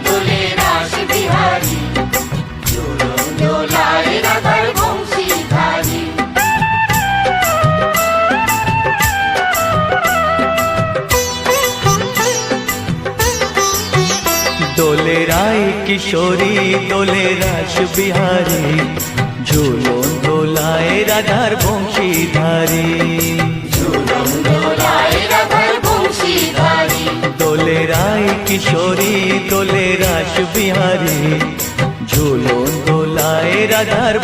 দোলে রাস বিহারী, ঝুলন দোলায় রাধার বংশীধারী। দোলে রায় কিশোরী দোলে রাস বিহারী, ঝুলন দোলায় রাধার বংশীধারী। ঝুলন দোলায় রাধার বংশীধারী। দোলে রায় কিশোরী দোলে রাস বিহারী, ঝুলন দোলায় রাধার